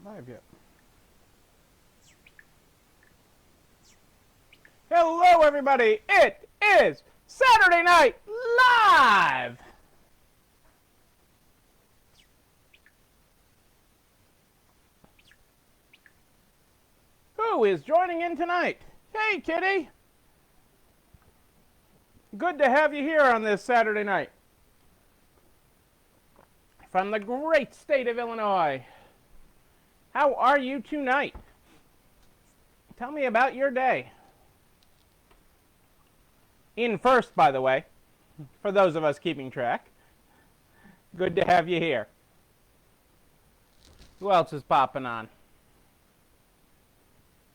Live yet. Hello, everybody. It is Saturday Night Live. Who is joining in tonight? Hey, Kitty. Good to have you here on this Saturday night. From the great state of Illinois. How are you tonight? Tell me about your day. In first, by the way, for those of us keeping track. Good to have you here. Who else is popping on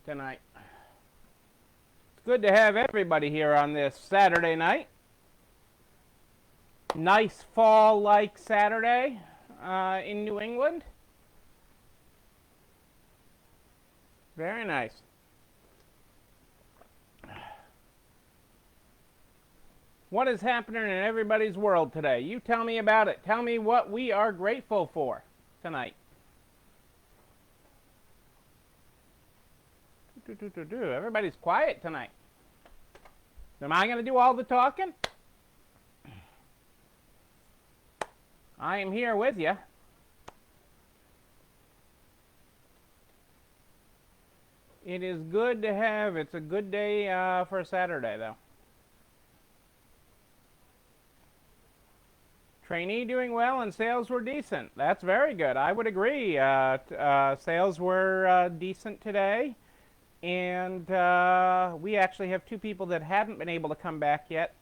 tonight? It's good to have everybody here on this Saturday night. Nice fall-like Saturday in New England. Very nice. What is happening in everybody's world today? You tell me about it. Tell me what we are grateful for tonight. Everybody's quiet tonight. Am I going to do all the talking? I am here with you. It is good to have. It's a good day for a Saturday, though. Trainee doing well and sales were decent. That's very good. I would agree. Sales were decent today. And we actually have two people that haven't been able to come back yet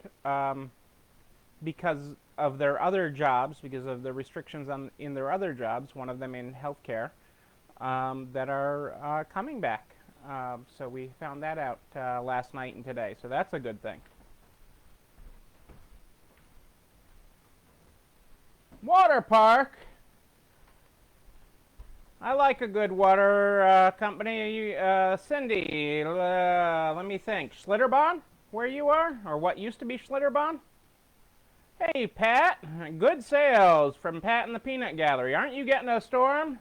because of their other jobs, because of the restrictions in their other jobs, one of them in healthcare, that are coming back. So we found that out last night and today. So that's a good thing. Water park. I like a good water company. Cindy, let me think. Schlitterbahn, where you are, or what used to be Schlitterbahn? Hey, Pat. Good sales from Pat and the Peanut Gallery. Aren't you getting a storm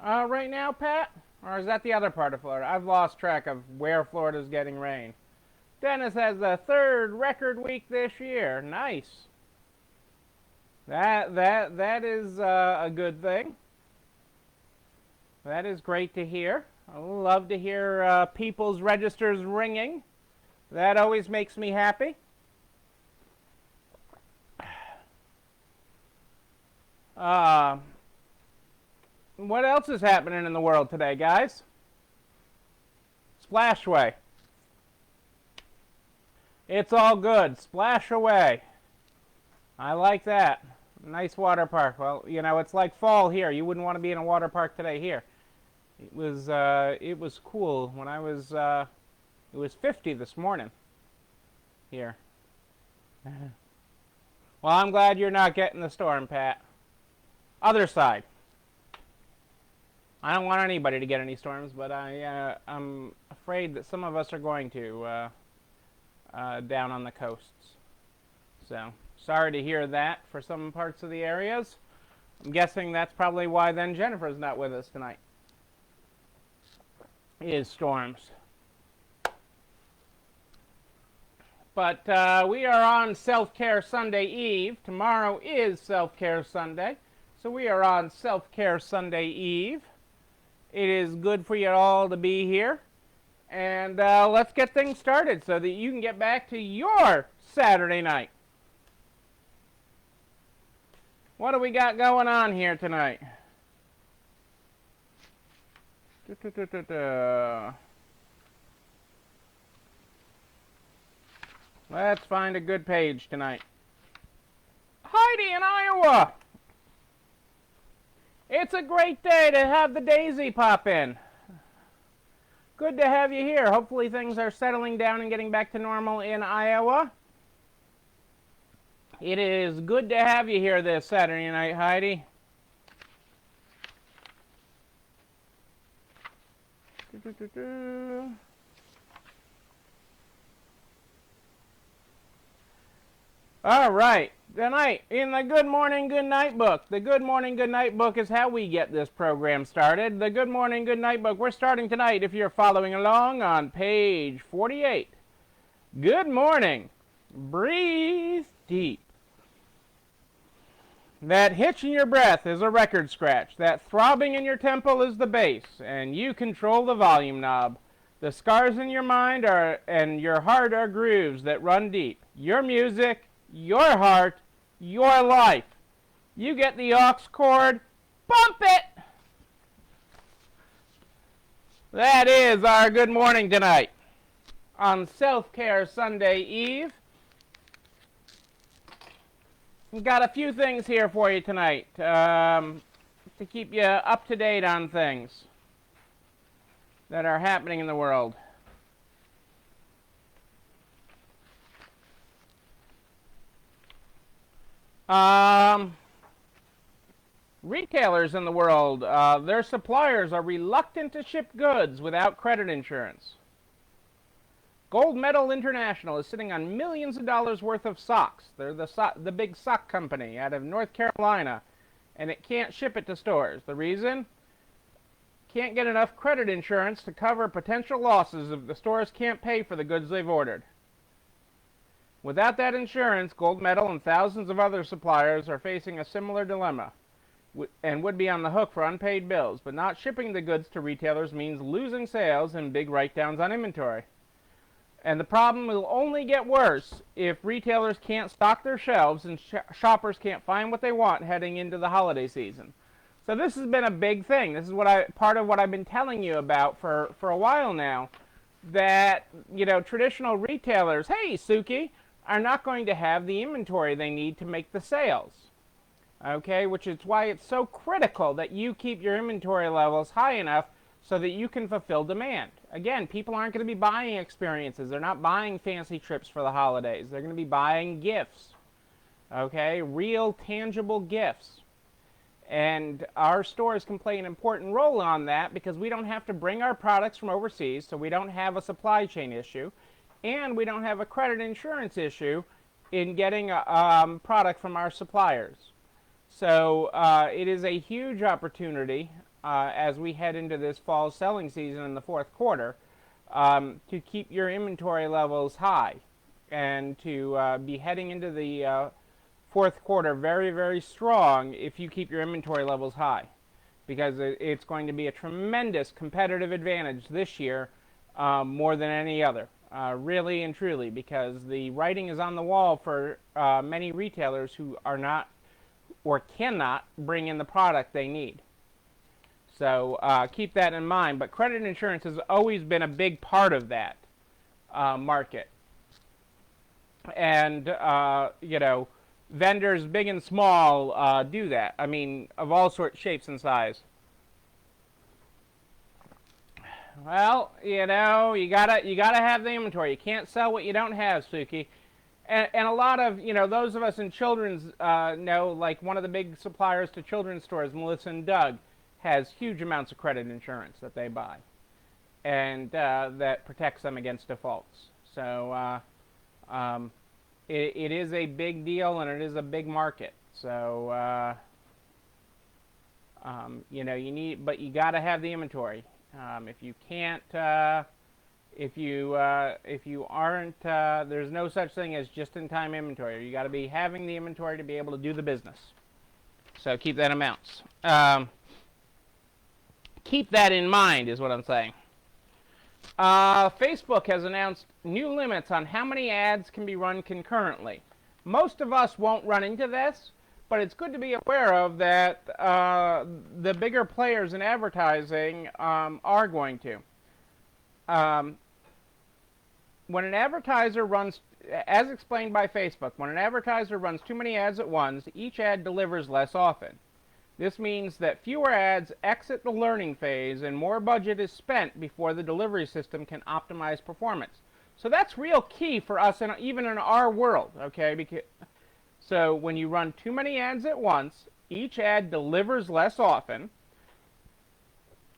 right now, Pat? Or is that the other part of Florida? I've lost track of where Florida's getting rain. Dennis has the third record week this year. Nice. That is a good thing. That is great to hear. I love to hear people's registers ringing. That always makes me happy. What else is happening in the world today, guys? Splash away. It's all good. Splash away. I like that. Nice water park. Well, you know, it's like fall here. You wouldn't want to be in a water park today here. It was cool when I was, it was 50 this morning here. Well, I'm glad you're not getting the storm, Pat. Other side. I don't want anybody to get any storms, but I'm afraid that some of us are going to down on the coasts. So, sorry to hear that for some parts of the areas. I'm guessing that's probably why then Jennifer's not with us tonight. Is storms. But we are on Self-Care Sunday Eve. Tomorrow is Self-Care Sunday. So we are on Self-Care Sunday Eve. It is good for you all to be here. And let's get things started so that you can get back to your Saturday night. What do we got going on here tonight? Let's find a good page tonight. Heidi in Iowa. It's a great day to have the Daisy pop in. Good to have you here. Hopefully things are settling down and getting back to normal in Iowa. It is good to have you here this Saturday night, Heidi. All right. Tonight, in the Good Morning, Good Night book. The Good Morning, Good Night book is how we get this program started. The Good Morning, Good Night book. We're starting tonight, if you're following along, on page 48. Good morning. Breathe deep. That hitch in your breath is a record scratch. That throbbing in your temple is the bass, and you control the volume knob. The scars in your mind and your heart are grooves that run deep. Your music, your heart, your life. You get the aux chord, bump it! That is our good morning tonight on Self-Care Sunday Eve. We've got a few things here for you tonight to keep you up to date on things that are happening in the world. Retailers in the world, their suppliers are reluctant to ship goods without credit insurance. Gold Medal International is sitting on millions of dollars worth of socks. They're the big sock company out of North Carolina, and it can't ship it to stores. The reason? Can't get enough credit insurance to cover potential losses if the stores can't pay for the goods they've ordered. Without that insurance, Gold Medal and thousands of other suppliers are facing a similar dilemma and would be on the hook for unpaid bills, but not shipping the goods to retailers means losing sales and big write-downs on inventory. And the problem will only get worse if retailers can't stock their shelves and shoppers can't find what they want heading into the holiday season. So this has been a big thing. This is part of what I've been telling you about for a while now, that, traditional retailers, hey, Suki, are not going to have the inventory they need to make the sales. Okay, which is why it's so critical that you keep your inventory levels high enough so that you can fulfill demand. Again, people aren't going to be buying experiences. They're not buying fancy trips for the holidays. They're going to be buying gifts. Okay, real tangible gifts. And our stores can play an important role on that because we don't have to bring our products from overseas, so we don't have a supply chain issue, and we don't have a credit insurance issue in getting a product from our suppliers. So it is a huge opportunity as we head into this fall selling season in the fourth quarter to keep your inventory levels high and to be heading into the fourth quarter very, very strong if you keep your inventory levels high, because it's going to be a tremendous competitive advantage this year more than any other, really and truly, because the writing is on the wall for many retailers who are not or cannot bring in the product they need. So keep that in mind. But credit insurance has always been a big part of that market. And, vendors big and small do that. I mean, of all sorts, shapes, and size. Well, you gotta have the inventory. You can't sell what you don't have, Suki. And a lot of, those of us in children's know, like one of the big suppliers to children's stores, Melissa and Doug, has huge amounts of credit insurance that they buy. And that protects them against defaults. So it is a big deal and it is a big market. So, but you got to have the inventory. If you can't, if you aren't, there's no such thing as just-in-time inventory. You got to be having the inventory to be able to do the business. So keep that in mind. Keep that in mind is what I'm saying. Facebook has announced new limits on how many ads can be run concurrently. Most of us won't run into this, but it's good to be aware of that the bigger players in advertising are going to. When an advertiser runs, as explained by Facebook, when an advertiser runs too many ads at once, each ad delivers less often. This means that fewer ads exit the learning phase and more budget is spent before the delivery system can optimize performance. So that's real key for us, even in our world, okay? So when you run too many ads at once, each ad delivers less often,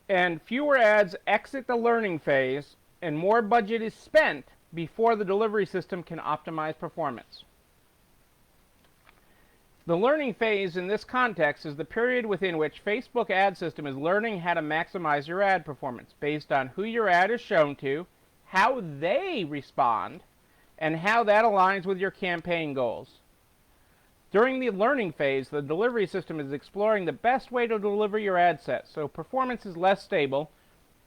and fewer ads exit the learning phase, and more budget is spent before the delivery system can optimize performance. The learning phase in this context is the period within which Facebook ad system is learning how to maximize your ad performance based on who your ad is shown to, how they respond, and how that aligns with your campaign goals. During the learning phase, the delivery system is exploring the best way to deliver your ad set, so performance is less stable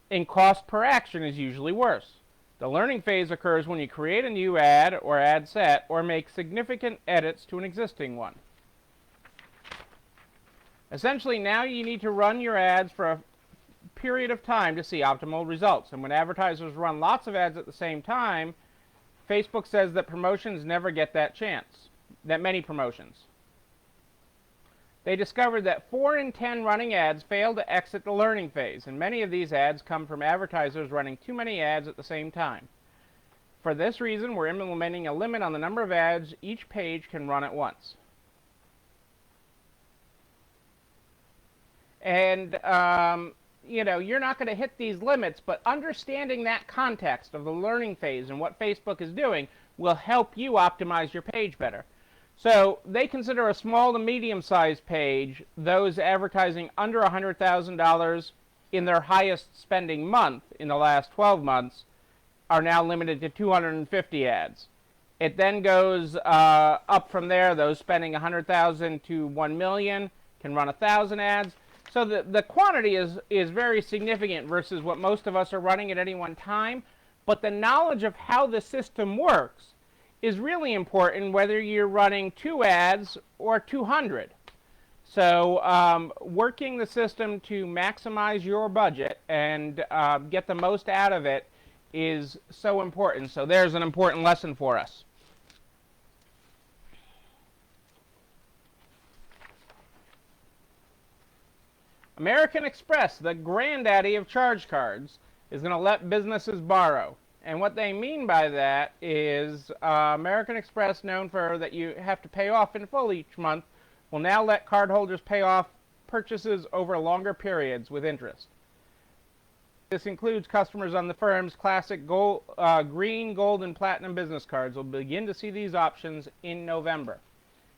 and cost per action is usually worse. The learning phase occurs when you create a new ad or ad set or make significant edits to an existing one. Essentially, now you need to run your ads for a period of time to see optimal results. And when advertisers run lots of ads at the same time, Facebook says that promotions never get that chance, that many promotions. They discovered that 4 in 10 running ads fail to exit the learning phase, and many of these ads come from advertisers running too many ads at the same time. For this reason, we're implementing a limit on the number of ads each page can run at once. And, you're not going to hit these limits, but understanding that context of the learning phase and what Facebook is doing will help you optimize your page better. So they consider a small to medium-sized page those advertising under $100,000 in their highest spending month in the last 12 months are now limited to 250 ads. It then goes up from there. Those spending $100,000 to $1 million can run 1,000 ads. So the quantity is very significant versus what most of us are running at any one time. But the knowledge of how the system works is really important whether you're running 2 ads or 200. So working the system to maximize your budget and get the most out of it is so important. So there's an important lesson for us. American Express, the granddaddy of charge cards, is going to let businesses borrow. And what they mean by that is American Express, known for that you have to pay off in full each month, will now let cardholders pay off purchases over longer periods with interest. This includes customers on the firm's classic green, gold, and platinum business cards. We'll begin to see these options in November.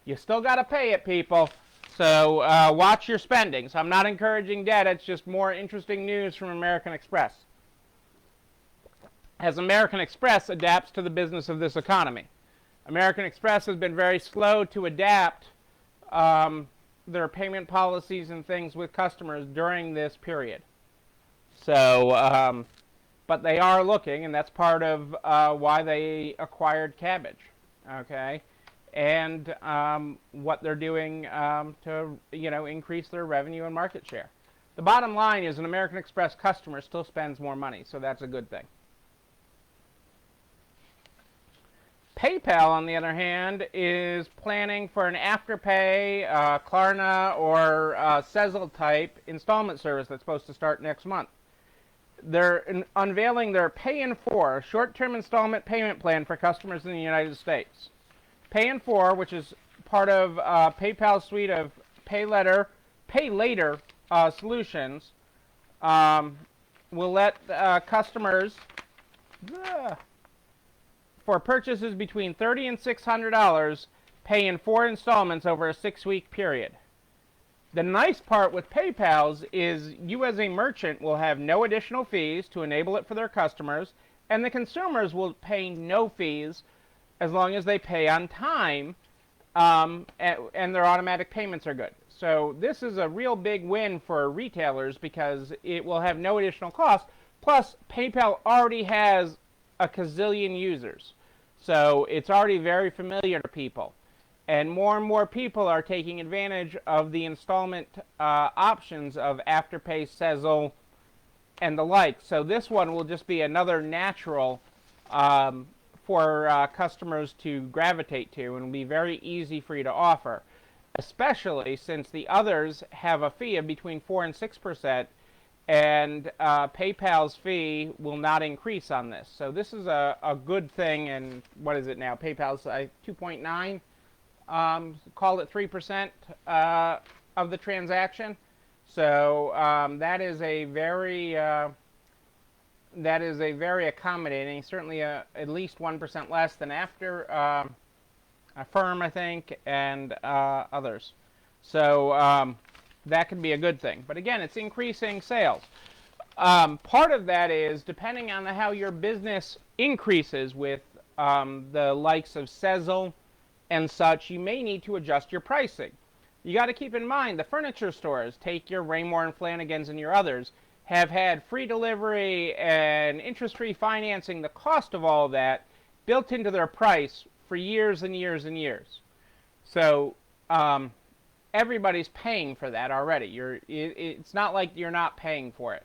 You still got to pay it, people. So watch your spending. So I'm not encouraging debt. It's just more interesting news from American Express, as American Express adapts to the business of this economy. American Express has been very slow to adapt their payment policies and things with customers during this period. So, but they are looking, and that's part of why they acquired Kabbage. Okay. And what they're doing to increase their revenue and market share. The bottom line is an American Express customer still spends more money, so that's a good thing. PayPal, on the other hand, is planning for an Afterpay, Klarna, or Sezzle type installment service that's supposed to start next month. They're unveiling their Pay in 4, short-term installment payment plan for customers in the United States. Pay in 4, which is part of PayPal's suite of pay later solutions, will let customers, for purchases between $30 and $600, pay in 4 installments over a 6-week period. The nice part with PayPal's is you as a merchant will have no additional fees to enable it for their customers, and the consumers will pay no fees as long as they pay on time, and their automatic payments are good. So this is a real big win for retailers because it will have no additional cost. Plus, PayPal already has a gazillion users. So it's already very familiar to people. And more people are taking advantage of the installment options of Afterpay, Sezzle, and the like. So this one will just be another natural for customers to gravitate to, and will be very easy for you to offer, especially since the others have a fee of between 4 and 6%, and PayPal's fee will not increase on this. So this is a good thing. And what is it now? PayPal's 2.9, call it 3% of the transaction. So that is a very accommodating, certainly at least 1% less than Affirm, I think, and others. So that can be a good thing. But again, it's increasing sales. Part of that is depending on how your business increases with the likes of Sezzle and such, you may need to adjust your pricing. You got to keep in mind the furniture stores, take your Raymore and Flanagan's and your others, have had free delivery and interest-free financing, the cost of all of that built into their price for years and years and years. So everybody's paying for that already. It's not like you're not paying for it.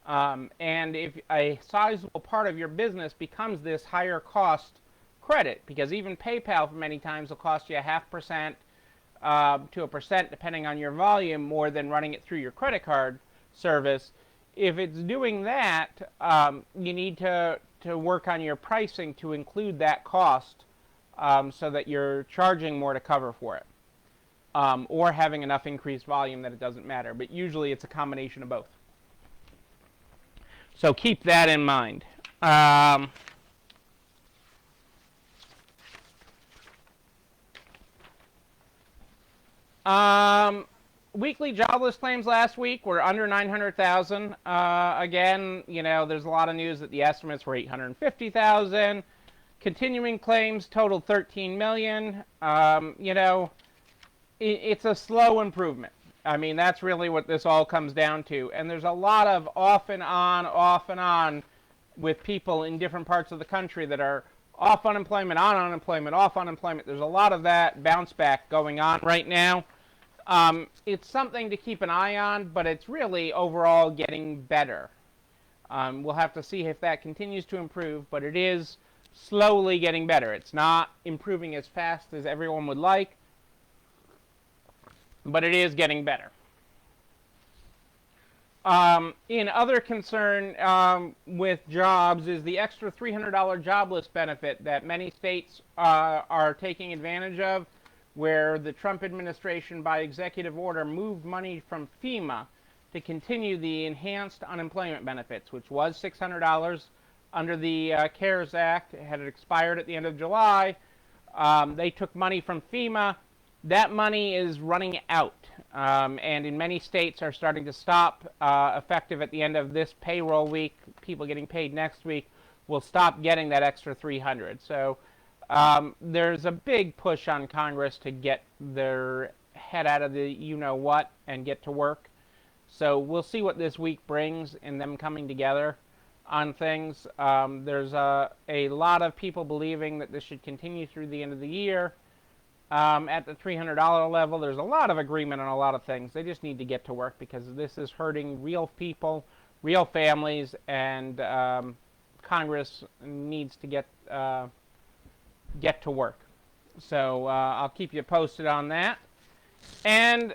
And if a sizable part of your business becomes this higher cost credit, because even PayPal many times will cost you 0.5% to 1%, depending on your volume, more than running it through your credit card service. If it's doing that, you need to work on your pricing to include that cost so that you're charging more to cover for it, or having enough increased volume that it doesn't matter. But usually it's a combination of both. So keep that in mind. Weekly jobless claims last week were under 900,000. Again, there's a lot of news that the estimates were 850,000. Continuing claims totaled 13 million. It's a slow improvement. I mean, that's really what this all comes down to. And there's a lot of off and on with people in different parts of the country that are off unemployment, on unemployment, off unemployment. There's a lot of that bounce back going on right now. It's something to keep an eye on, but it's really overall getting better. We'll have to see if that continues to improve, but it is slowly getting better. It's not improving as fast as everyone would like, but it is getting better. In other concern with jobs is the extra $300 jobless benefit that many states are taking advantage of, where the Trump administration, by executive order, moved money from FEMA to continue the enhanced unemployment benefits, which was $600 under the CARES Act. It had expired at the end of July. They took money from FEMA. That money is running out, and in many states are starting to stop, effective at the end of this payroll week. People getting paid next week will stop getting that extra $300. So there's a big push on Congress to get their head out of the you-know-what and get to work. So we'll see what this week brings in them coming together on things. There's a lot of people believing that this should continue through the end of the year. At the $300 level, there's a lot of agreement on a lot of things. They just need to get to work because this is hurting real people, real families, and Congress needs to get to work. So I'll keep you posted on that. And,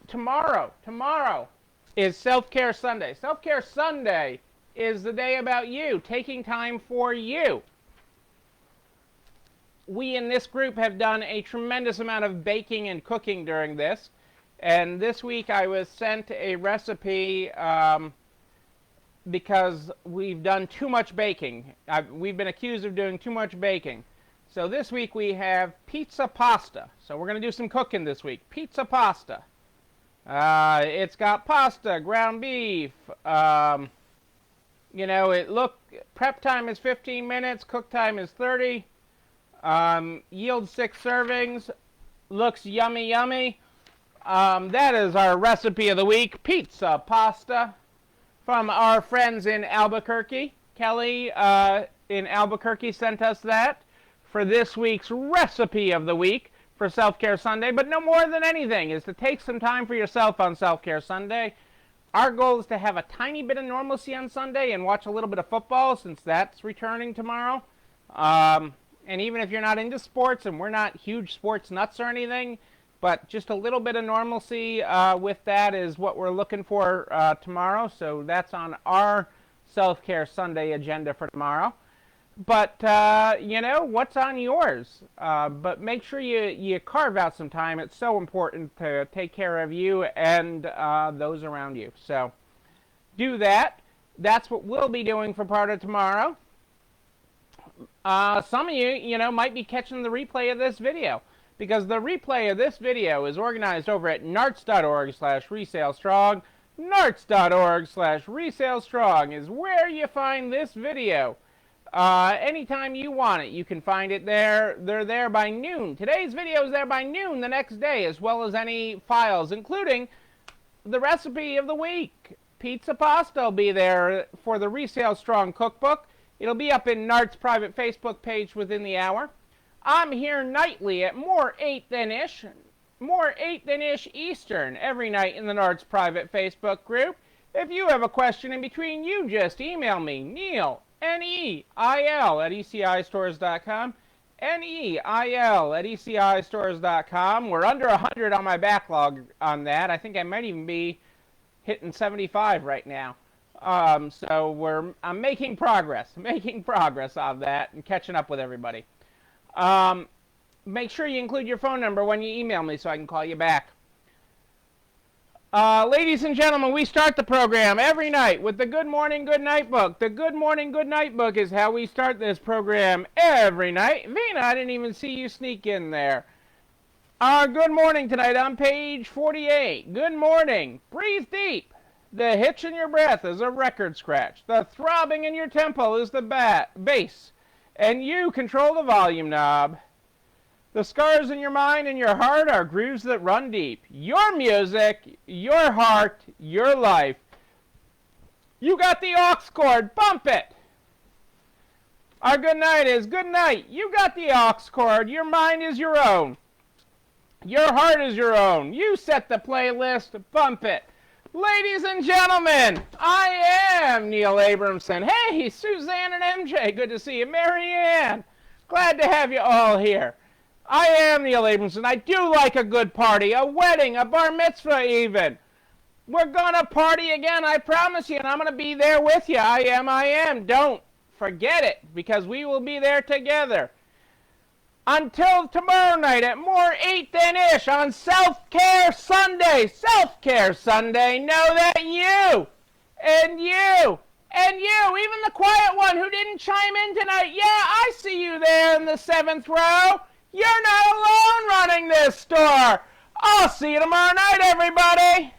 tomorrow is Self-Care Sunday. Self-Care Sunday is the day about you, taking time for you. We in this group have done a tremendous amount of baking and cooking during this. And this week I was sent a recipe because we've done too much baking. We've been accused of doing too much baking. So this week we have pizza pasta. So we're going to do some cooking this week. Pizza pasta. It's got pasta, ground beef. Prep time is 15 minutes, cook time is 30. Yields 6 servings. Looks yummy, yummy. That is our recipe of the week, pizza pasta, from our friends in Albuquerque. Kelly in Albuquerque sent us that for this week's recipe of the week for Self-Care Sunday. But no more than anything is to take some time for yourself on Self-Care Sunday. Our goal is to have a tiny bit of normalcy on Sunday and watch a little bit of football, since that's returning tomorrow. And even if you're not into sports, and we're not huge sports nuts or anything, but just a little bit of normalcy with that is what we're looking for tomorrow. So that's on our Self-Care Sunday agenda for tomorrow. But, what's on yours? But make sure you carve out some time. It's so important to take care of you and those around you. So do that. That's what we'll be doing for part of tomorrow. some of you, might be catching the replay of this video, because the replay of this video is organized over at narts.org/resalestrong. narts.org/resalestrong is where you find this video. Anytime you want it, you can find it there. They're there by noon. Today's video is there by noon the next day, as well as any files, including the recipe of the week. Pizza pasta will be there for the Resale Strong cookbook. It'll be up in Nart's private Facebook page within the hour. I'm here nightly at more 8 than ish Eastern every night in the Nart's private Facebook group. If you have a question in between, you just email me, Neil, Neil at ECIstores.com, Neil@ECIstores.com. We're under 100 on my backlog on that. I think I might even be hitting 75 right now. So I'm making progress on that and catching up with everybody. Make sure you include your phone number when you email me so I can call you back. Ladies and gentlemen, we start the program every night with the Good Morning, Good Night book. The Good Morning, Good Night book is how we start this program every night. Vina, I didn't even see you sneak in there. Good morning tonight on page 48. Good morning. Breathe deep. The hitch in your breath is a record scratch. The throbbing in your temple is the bass. And you control the volume knob. The scars in your mind and your heart are grooves that run deep. Your music, your heart, your life. You got the aux cord. Bump it. Our good night is good night. You got the aux cord. Your mind is your own. Your heart is your own. You set the playlist. Bump it. Ladies and gentlemen, I am Neil Abramson. Hey, Suzanne and MJ, good to see you. Marianne, glad to have you all here. I am Neil Abramson. I do like a good party, a wedding, a bar mitzvah even. We're gonna party again, I promise you, and I'm gonna be there with you. I am. Don't forget it, because we will be there together. Until tomorrow night at more 8 than ish on Self-Care Sunday. Self-Care Sunday. Know that you, and you, and you, even the quiet one who didn't chime in tonight. Yeah, I see you there in the 7th row. You're not alone running this store. I'll see you tomorrow night, everybody.